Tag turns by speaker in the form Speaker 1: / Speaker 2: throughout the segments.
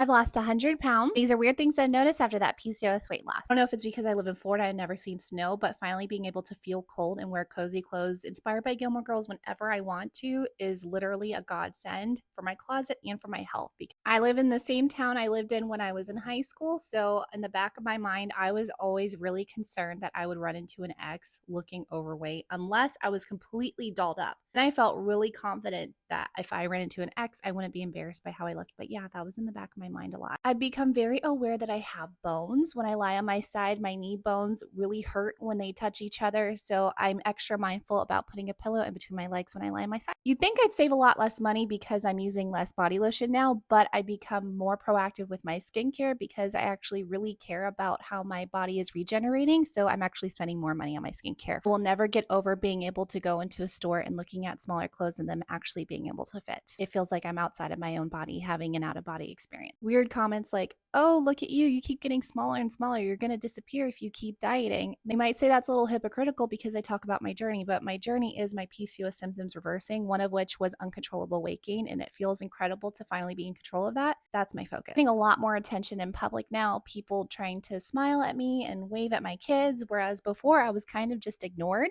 Speaker 1: I've lost 100 pounds. These are weird things I noticed after that PCOS weight loss. I don't know if it's because I live in Florida and never seen snow, but finally being able to feel cold and wear cozy clothes inspired by Gilmore Girls whenever I want to is literally a godsend for my closet and for my health. Because I live in the same town I lived in when I was in high school. So, in the back of my mind, I was always really concerned that I would run into an ex looking overweight unless I was completely dolled up. And I felt really confident that if I ran into an ex, I wouldn't be embarrassed by how I looked. But yeah, that was in the back of my mind a lot. I've become very aware that I have bones. When I lie on my side, my knee bones really hurt when they touch each other. So I'm extra mindful about putting a pillow in between my legs when I lie on my side. You'd think I'd save a lot less money because I'm using less body lotion now, but I become more proactive with my skincare because I actually really care about how my body is regenerating. So I'm actually spending more money on my skincare. We'll never get over being able to go into a store and looking at smaller clothes and them actually being able to fit. It feels like I'm outside of my own body having an out of body experience. Weird comments like, oh, look at you. You keep getting smaller and smaller. You're going to disappear if you keep dieting. They might say that's a little hypocritical because I talk about my journey, but my journey is my PCOS symptoms reversing, one of which was uncontrollable weight gain. And it feels incredible to finally be in control of that. That's my focus. Getting a lot more attention in public now, people trying to smile at me and wave at my kids, whereas before I was kind of just ignored.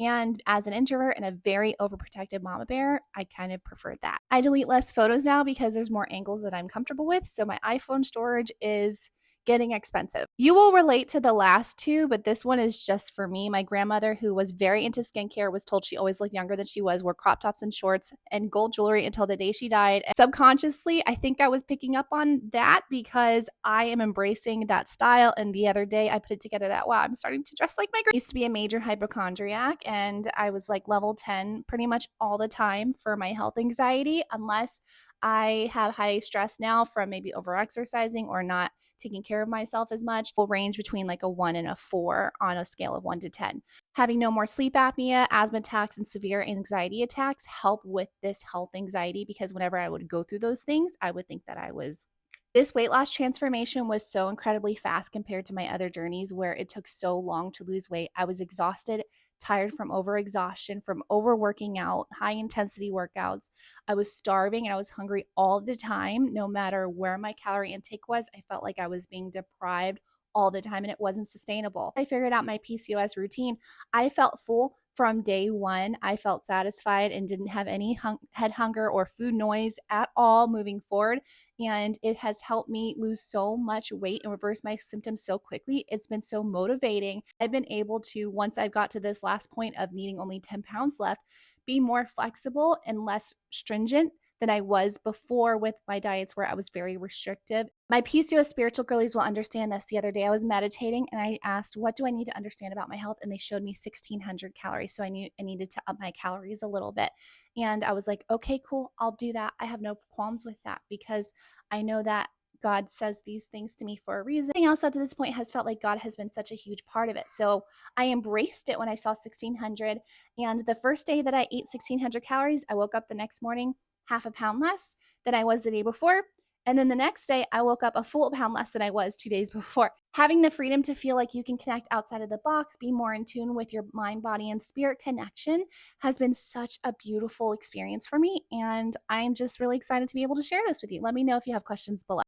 Speaker 1: And as an introvert and a very overprotective mama bear, I kind of preferred that. I delete less photos now because there's more angles that I'm comfortable with. So my iPhone storage is getting expensive. You will relate to the last two, but this one is just for me. My grandmother, who was very into skincare, was told she always looked younger than she was, wore crop tops and shorts and gold jewelry until the day she died. And subconsciously, I think I was picking up on that because I am embracing that style. And the other day, I put it together that, wow, I'm starting to dress like my grandma. I used to be a major hypochondriac, and I was like level 10 pretty much all the time for my health anxiety, unless I have high stress now from maybe overexercising or not taking care of myself as much. Will range between like a 1 and a 4 on a scale of 1 to 10. Having no more sleep apnea, asthma attacks, and severe anxiety attacks help with this health anxiety because whenever I would go through those things, I would think that I was. This weight loss transformation was so incredibly fast compared to my other journeys where it took so long to lose weight. I was exhausted, tired from overexhaustion, from overworking out, high intensity workouts. I was starving and I was hungry all the time, no matter where my calorie intake was. I felt like I was being deprived all the time and it wasn't sustainable. I figured out my PCOS routine. I felt full from day one. I felt satisfied and didn't have any head hunger or food noise at all moving forward. And it has helped me lose so much weight and reverse my symptoms so quickly. It's been so motivating. I've been able to, once I've got to this last point of needing only 10 pounds left, be more flexible and less stringent than I was before with my diets where I was very restrictive. My PCOS spiritual girlies will understand this. The other day I was meditating and I asked, what do I need to understand about my health? And they showed me 1,600 calories. So I knew I needed to up my calories a little bit. And I was like, okay, cool, I'll do that. I have no qualms with that because I know that God says these things to me for a reason. Everything else up to this point has felt like God has been such a huge part of it. So I embraced it when I saw 1,600. And the first day that I ate 1,600 calories, I woke up the next morning half a pound less than I was the day before. And then the next day, I woke up a full pound less than I was 2 days before. Having the freedom to feel like you can connect outside of the box, be more in tune with your mind, body, and spirit connection has been such a beautiful experience for me. And I'm just really excited to be able to share this with you. Let me know if you have questions below.